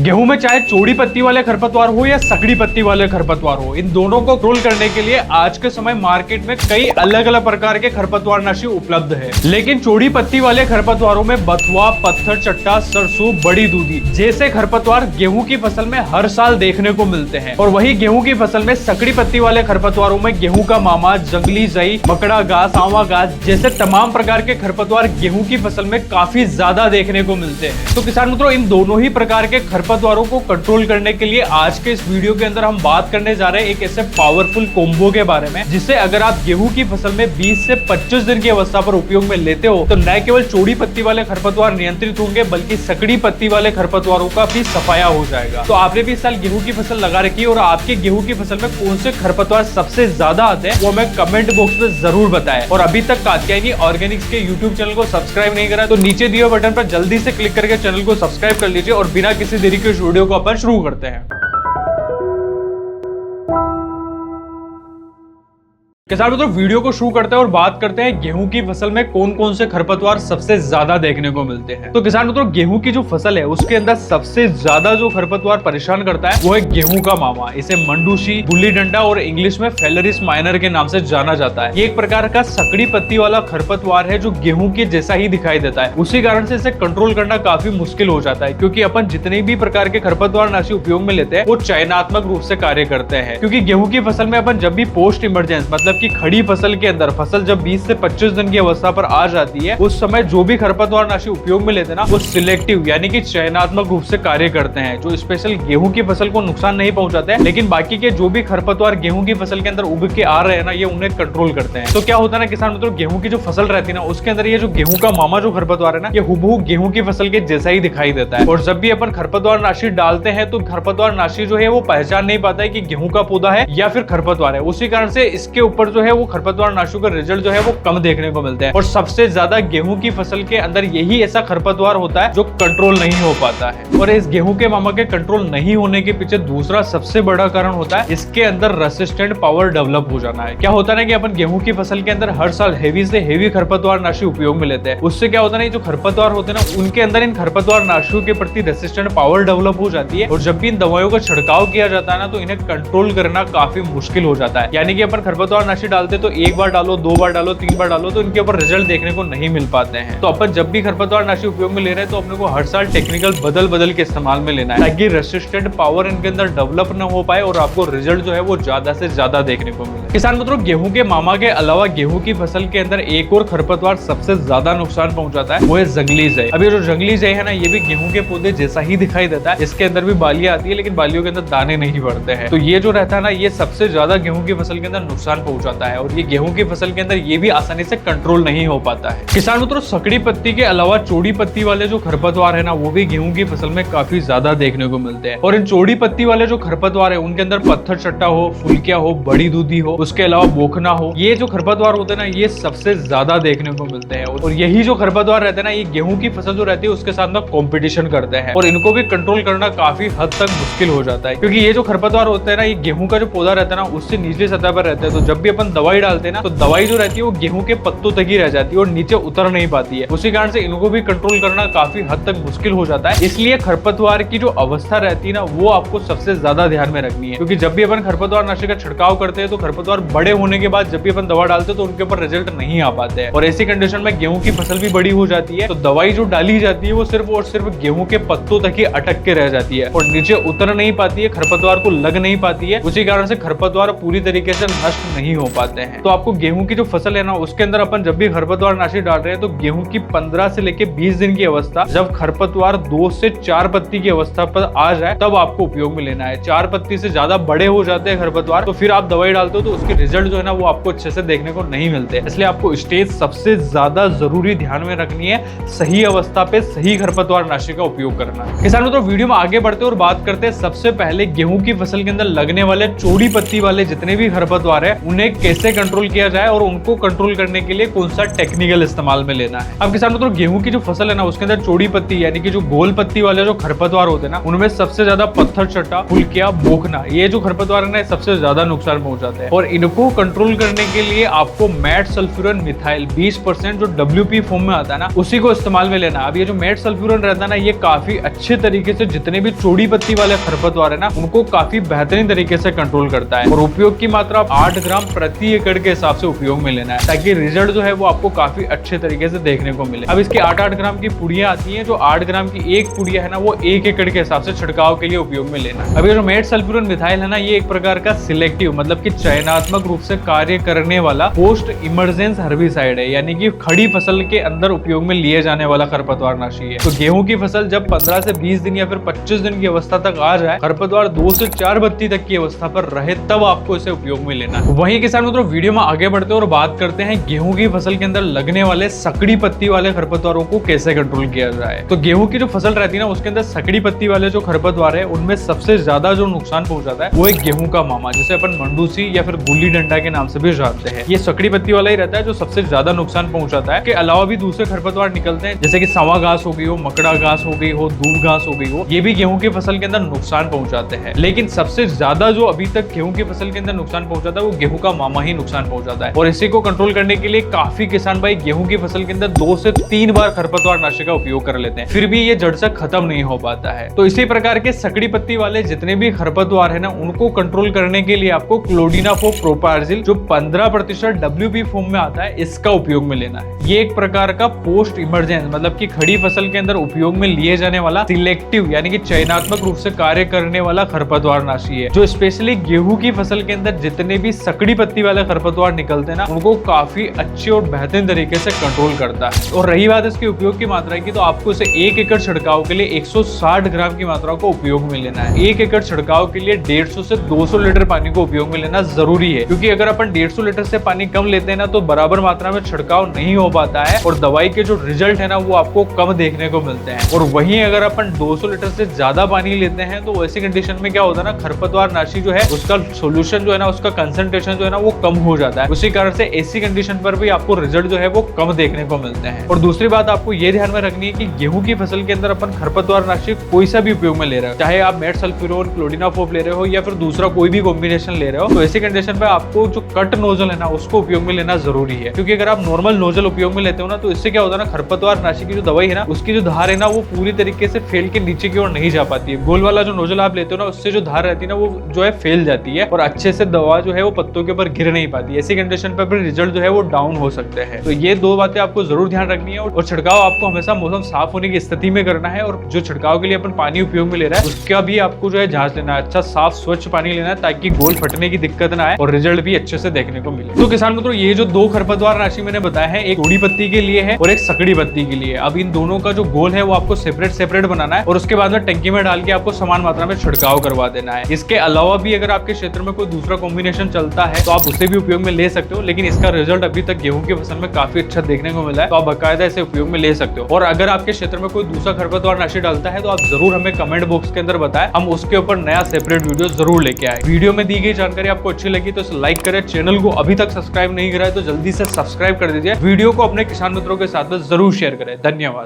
गेहूं में चाहे चौड़ी पत्ती वाले खरपतवार हो या सकड़ी पत्ती वाले खरपतवार हो, इन दोनों को कंट्रोल करने के लिए आज के समय मार्केट में कई अलग अलग प्रकार के खरपतवार नाशी उपलब्ध है। लेकिन चौड़ी पत्ती वाले खरपतवारों में बथुआ, पत्थर चट्टा, सरसों, बड़ी दूधी जैसे खरपतवार गेहूं की फसल में हर साल देखने को मिलते हैं। और वही गेहूं की फसल में सकड़ी पत्ती वाले खरपतवारों में गेहूं का मामा, जंगली जई, मकड़ा घास, सांवा घास जैसे तमाम प्रकार के खरपतवार गेहूं की फसल में काफी ज्यादा देखने को मिलते हैं। तो किसान मित्रों, इन दोनों ही प्रकार के खरपतवारों को कंट्रोल करने के लिए आज के इस वीडियो के अंदर हम बात करने जा रहे हैं एक ऐसे पावरफुल कोम्बो के बारे में, जिससे अगर आप गेहूं की फसल में 20 से 25 दिन की अवस्था पर उपयोग में लेते हो तो न केवल चौड़ी पत्ती वाले खरपतवार नियंत्रित होंगे, बल्कि सकड़ी पत्ती वाले खरपतवारों का भी सफाया हो जाएगा। तो आपने भी इस साल गेहूं की फसल लगा रखी है और आपके गेहूं की फसल में कौन से खरपतवार सबसे ज्यादा आते हैं वो हमें कमेंट बॉक्स में जरूर बताएं। और अभी तक कात्यायनी ऑर्गेनिक्स के यूट्यूब चैनल को सब्सक्राइब नहीं करा तो नीचे दिए बटन पर जल्दी से क्लिक करके चैनल को सब्सक्राइब कर लीजिए और बिना किसी देरी के इस वीडियो को अपन शुरू करते हैं। किसान मित्रों, वीडियो को शुरू करते हैं और बात करते हैं गेहूं की फसल में कौन कौन से खरपतवार सबसे ज्यादा देखने को मिलते हैं। तो किसान मित्रों, गेहूं की जो फसल है उसके अंदर सबसे ज्यादा जो खरपतवार परेशान करता है वो है गेहूं का मामा। इसे मंडूशी, गुल्ली डंडा और इंग्लिश में फेलरिस माइनर के नाम से जाना जाता है। ये एक प्रकार का सकड़ी पत्ती वाला खरपतवार है जो गेहूं के जैसा ही दिखाई देता है। उसी कारण से इसे कंट्रोल करना काफी मुश्किल हो जाता है, क्योंकि अपन जितने भी प्रकार के खरपतवार नाशी उपयोग में लेते हैं वो चयनात्मक रूप से कार्य करते हैं। क्योंकि गेहूं की फसल में अपन जब भी पोस्ट इमरजेंस मतलब कि खड़ी फसल के अंदर फसल जब 20 से 25 दिन की अवस्था पर आ जाती है, उस समय जो भी खरपतवार नाशी उपयोग में लेते हैं ना वो सिलेक्टिव यानी कि चयनात्मक रूप से कार्य करते हैं, जो स्पेशल गेहूं की फसल को नुकसान नहीं पहुंचाते हैं, लेकिन बाकी के जो भी खरपतवार गेहूं की फसल के अंदर उग के आ रहे हैं ना, ये उन्हें कंट्रोल करते हैं। तो क्या होता है ना किसान मित्रों, गेहूं की जो फसल रहती है ना उसके अंदर ये जो गेहूं का मामा जो खरपतवार है ना, ये हुबहू गेहूं की फसल के जैसा ही दिखाई देता है। और जब भी अपन खरपतवार नाशी डालते हैं तो खरपतवार नाशी जो है वो पहचान नहीं पाता है कि गेहूं का पौधा है या फिर खरपतवार है। उसी कारण से इसके ऊपर जो है वो खरपतवार नाशों का रिजल्ट जो है वो कम देखने को मिलते हैं। और सबसे ज्यादा गेहूं की फसल के अंदर यही ऐसा खरपतवार होता है जो कंट्रोल नहीं हो पाता है। और इस गेहूं के मामा के कंट्रोल नहीं होने के पीछे दूसरा सबसे बड़ा कारण होता है इसके अंदर रेसिस्टेंट पावर डेवलप हो जाना है। क्या होता है ना कि अपन गेहूं की फसल के अंदर हर साल हेवी से हेवी खरपतवार नाशी उपयोग में लेते हैं। उससे क्या होता है ना, जो खरपतवार होते हैं ना उनके अंदर इन खरपतवार नाशियों के प्रति रेसिस्टेंट पावर डेवलप हो जाती है। और जब भी इन दवाइयों का छिड़काव किया जाता है ना तो इन्हें कंट्रोल करना काफी मुश्किल हो जाता है। यानी कि अपन खरपतवार नाशी डालते तो एक बार डालो, 2 बार डालो, 3 बार डालो तो इनके ऊपर रिजल्ट देखने को नहीं मिल पाते हैं। तो अपन जब भी खरपतवार नाशी उपयोग में ले रहे हैं तो अपने को हर साल टेक्निकल बदल के इस्तेमाल में लेना है, ताकि रेसिस्टेंट पावर इनके अंदर डेवलप न हो पाए और आपको रिजल्ट जो है वो ज्यादा से ज्यादा देखने को मिले। किसान मित्रों, गेहूं के मामा के अलावा गेहूं की फसल के अंदर एक और खरपतवार सबसे ज्यादा नुकसान पहुंचाता है, वो है जंगली जई। अब ये जो जंगली जई है ना, ये भी गेहूं के पौधे जैसा ही दिखाई देता है। इसके अंदर भी बालियां आती है लेकिन बालियों के अंदर दाने नहीं बढ़ते हैं। तो ये जो रहता है ना, ये सबसे ज्यादा गेहूं की फसल के अंदर नुकसान पहुंचाता है और ये गेहूं की फसल के अंदर ये भी आसानी से कंट्रोल नहीं हो पाता है। किसान मित्रों, सकड़ी पत्ती के अलावा चौड़ी पत्ती वाले जो खरपतवार है ना वो भी गेहूं की फसल में काफी ज्यादा देखने को मिलते हैं। और इन चौड़ी पत्ती वाले जो खरपतवार है उनके अंदर पत्थर चट्टा हो, फुलकिया हो, बड़ी दूधी हो, उसके अलावा बोखना हो, ये जो खरपतवार होते हैं ना ये सबसे ज्यादा देखने को मिलते हैं। और यही जो खरपतवार रहते हैं ना, ये गेहूं की फसल जो रहती है उसके साथ में कॉम्पिटिशन करते हैं और इनको भी कंट्रोल करना काफी हद तक मुश्किल हो जाता है। क्योंकि ये जो खरपतवार होते हैं ना, ये गेहूं का जो पौधा रहता है ना उससे निचली सतह पर रहते हैं। तो जब भी अपन दवाई डालते हैं ना तो दवाई जो रहती है वो गेहूं के पत्तों तक ही रह जाती है और नीचे उतर नहीं पाती है। उसी कारण से इनको भी कंट्रोल करना काफी हद तक मुश्किल हो जाता है। इसलिए खरपतवार की जो अवस्था रहती है ना वो आपको सबसे ज्यादा ध्यान में रखनी है। क्योंकि जब भी अपन खरपतवार नाशी का छिड़काव करते हैं तो खरपतवार बड़े होने के बाद जब भी अपन दवा डालते हैं तो उनके ऊपर रिजल्ट नहीं आ पाते हैं। और ऐसी कंडीशन में गेहूं की फसल भी बड़ी हो जाती है तो दवाई जो डाली जाती है वो सिर्फ और सिर्फ गेहूं के पत्तों तक ही अटक के रह जाती है और नीचे उतर नहीं पाती है, खरपतवार को लग नहीं पाती है। उसी कारण से खरपतवार पूरी तरीके से नष्ट नहीं हो पाते हैं। तो आपको गेहूं की जो फसल है ना उसके अंदर अपन जब भी खरपतवार नाशी डाल रहे हैं तो गेहूं की 15 से लेके 20 दिन की अवस्था, जब खरपतवार 2 से 4 पत्ती की अवस्था पर आ जाए तब आपको उपयोग में लेना है। 4 पत्ती से ज्यादा बड़े हो जाते हैं खरपतवार तो फिर आप दवाई डालते हो तो उसके रिजल्ट जो है ना वो आपको अच्छे से देखने को नहीं मिलते। इसलिए आपको स्टेज सबसे ज्यादा जरूरी ध्यान में रखनी है, सही अवस्था पे सही खरपतवार नाशी का उपयोग करना। किसान मित्रों, वीडियो में आगे बढ़ते और बात करते हैं सबसे पहले गेहूं की फसल के अंदर लगने वाले चौड़ी पत्ती वाले जितने भी खरपतवार है उन्हें उन्हें कैसे कंट्रोल किया जाए और उनको कंट्रोल करने के लिए कौन सा टेक्निकल इस्तेमाल में लेना है। अब किसान मित्रों, गेहूं की जो फसल है ना, उसके अंदर चौड़ी पत्ती यानी कि जो गोल पत्ती वाले जो खरपतवार होते हैं ना, उनमें सबसे ज्यादा पत्थर चट्टा, फुलकिया, बोखना, ये जो खरपतवार है ना, सबसे ज्यादा नुकसान पहुंचाते हैं। और इनको कंट्रोल करने के लिए आपको मैट सल्फ्यूरन मिथाइल 20% जो WP फॉर्म में आता है ना, उसी को इस्तेमाल में लेना। अब ये जो मैट सल्फ्यूरन रहता है ना, ये काफी अच्छे तरीके से जितने भी चौड़ी पत्ती वाले खरपतवार है ना, उनको काफी बेहतरीन तरीके से कंट्रोल करता है। और उपयोग की मात्रा 8 ग्राम प्रति एकड़ के हिसाब से उपयोग में लेना है, ताकि रिजल्ट जो है वो आपको काफी अच्छे तरीके से देखने को मिले। अब इसकी 8-8 ग्राम की पुड़ियां आती हैं, जो 8 ग्राम की एक पुड़िया है ना, वो 1 एकड़ के हिसाब से छिड़काव के लिए उपयोग में लेना। अब ये जो मैट सल्फ्यूरन मिथाइल है ना, ये एक प्रकार का सिलेक्टिव मतलब कि चयनात्मक रूप से कार्य करने वाला पोस्ट इमरजेंस हर्बिसाइड है, यानी कि खड़ी फसल के अंदर उपयोग में लिए जाने वाला खरपतवार नाशी है। तो गेहूं की फसल जब 15 से 20 दिन या फिर 25 दिन की अवस्था तक आ जाए, खरपतवार 2 से 4 बत्ती तक की अवस्था पर रहे, तब आपको इसे उपयोग में लेना है। वहीं किसान मित्रों, वीडियो में आगे बढ़ते हैं और बात करते हैं गेहूं की फसल के अंदर लगने वाले सकड़ी पत्ती वाले खरपतवारों को कैसे कंट्रोल किया जाए। तो गेहूं की जो फसल रहती है ना, उसके अंदर सकड़ी पत्ती वाले जो खरपतवार है, उनमें सबसे ज्यादा जो नुकसान पहुंचाता है वो एक गेहूं का मामा, जिसे अपन मंडूसी या फिर गुल्ली डंडा के नाम से भी जानते हैं। ये सकड़ी पत्ती वाला ही रहता है जो सबसे ज्यादा नुकसान पहुंचाता है। के अलावा भी दूसरे खरपतवार निकलते हैं, जैसे कि सवा घास हो गई हो, मकड़ा घास हो गई हो, दूब घास हो गई हो, ये भी गेहूं की फसल के अंदर नुकसान पहुंचाते हैं। लेकिन सबसे ज्यादा जो अभी तक गेहूं की फसल के अंदर नुकसान पहुंचाता है वो गेहूं का मामा ही नुकसान पहुंचाता है। और इसी को कंट्रोल करने के लिए काफी किसान भाई गेहूं की फसल के अंदर 2 से 3 बार खरपतवार नाशक का उपयोग कर लेते हैं, फिर भी ये जड़ से खत्म नहीं हो पाता है। तो इसी प्रकार के सकड़ी पत्ती वाले जितने भी खरपतवार है ना, उनको कंट्रोल करने के लिए आपको क्लोडिनाफो प्रोपार्जिल जो 15% WP फॉर्म में आता है, इसका उपयोग में लेना है। ये एक प्रकार का पोस्ट इमरजेंस मतलब कि खड़ी फसल के अंदर उपयोग में लिए जाने वाला सिलेक्टिव यानी कि चयनात्मक रूप से कार्य करने वाला खरपतवार नाशी है, जो स्पेशली गेहूं की फसल के अंदर जितने भी सकड़ी पत्ती वाले खरपतवार निकलते हैं ना, उनको काफी अच्छे और बेहतरीन तरीके से कंट्रोल करता है। और रही बात इसके उपयोग की मात्रा की, तो आपको इसे 1 एकड़ छिड़काव के लिए 160 ग्राम की मात्रा को उपयोग में लेना है। 1 एकड़ छिड़काव के लिए 150 से 200 लीटर पानी को उपयोग में लेना जरूरी है, क्योंकि अगर अपन 150 लीटर से पानी कम लेते हैं ना, तो बराबर मात्रा में छिड़काव नहीं हो पाता है और दवाई के जो रिजल्ट है ना, वो आपको कम देखने को मिलते हैं। और वहीं अगर अपन 200 लीटर से ज्यादा पानी लेते हैं, तो ऐसी कंडीशन में क्या होता है ना, खरपतवार नाशी जो है उसका सोल्यूशन जो है ना, उसका कंसंट्रेशन जो है ना, वो कम हो जाता है। उसी कारण से ऐसी कंडीशन पर भी आपको रिजल्ट जो है वो कम देखने को मिलते हैं। और दूसरी बात आपको ये ध्यान में रखनी है कि गेहूं की फसल के अंदर अपन खरपतवार नाशी कोई सा भी उपयोग में ले रहे हो, चाहे आप मैट सल्फ्यूरोन, क्लोडिनाफोप ले रहे हो या फिर दूसरा कोई भी कॉम्बिनेशन ले रहे हो, तो ऐसी कंडीशन पे आपको जो कट नोजल है ना, उसको उपयोग में लेना जरूरी है। क्योंकि अगर आप नॉर्मल नोजल उपयोग में लेते हो ना, तो इससे क्या होता है ना, खरपतवार नाशी की जो दवाई है ना, उसकी जो धार है ना, वो पूरी तरीके से फैल के नीचे की ओर नहीं जा पाती है। गोल वाला जो नोजल आप लेते हो ना, उससे जो धार रहती है ना, वो जो है फैल जाती है और अच्छे से दवा जो है वो पत्तों के ऊपर गिर नहीं पाती। ऐसी कंडीशन पर भी रिजल्ट जो है वो डाउन हो सकते हैं। तो ये 2 बातें आपको जरूर ध्यान रखनी है। और छिड़काव आपको हमेशा मौसम साफ होने की स्थिति में करना है, और जो छिड़काव के लिए अपन पानी उपयोग में ले रहा है उसका भी आपको जो है जांच लेना है, अच्छा साफ स्वच्छ पानी लेना है, ताकि गोल फटने की दिक्कत ना आए और रिजल्ट भी अच्छे से देखने को मिले। तो किसान मित्रों, ये जो 2 खरपतवार नाशी मैंने बताया है, एक चौड़ी पत्ती के लिए है और एक सकड़ी पत्ती के लिए। अब इन दोनों का जो गोल है वो आपको सेपरेट बनाना है और उसके बाद में टंकी में डाल के आपको समान मात्रा में छिड़काव करवा देना है। इसके अलावा भी अगर आपके क्षेत्र में कोई दूसरा कॉम्बिनेशन चलता है, तो आप उसे भी उपयोग में ले सकते हो, लेकिन इसका रिजल्ट अभी तक गेहूं की फसल में काफी अच्छा देखने को मिला है, तो आप बाकायदा इसे उपयोग में ले सकते हो। और अगर आपके क्षेत्र में कोई दूसरा खरपतवार नाशी डालता है, तो आप जरूर हमें कमेंट बॉक्स के अंदर बताएं, हम उसके ऊपर नया सेपरेट वीडियो जरूर लेके आए। वीडियो में दी गई जानकारी आपको अच्छी लगी तो इसे लाइक करें, चैनल को अभी तक सब्सक्राइब नहीं करा है तो जल्दी से सब्सक्राइब कर दीजिए, वीडियो को अपने किसान मित्रों के साथ जरूर शेयर करें। धन्यवाद।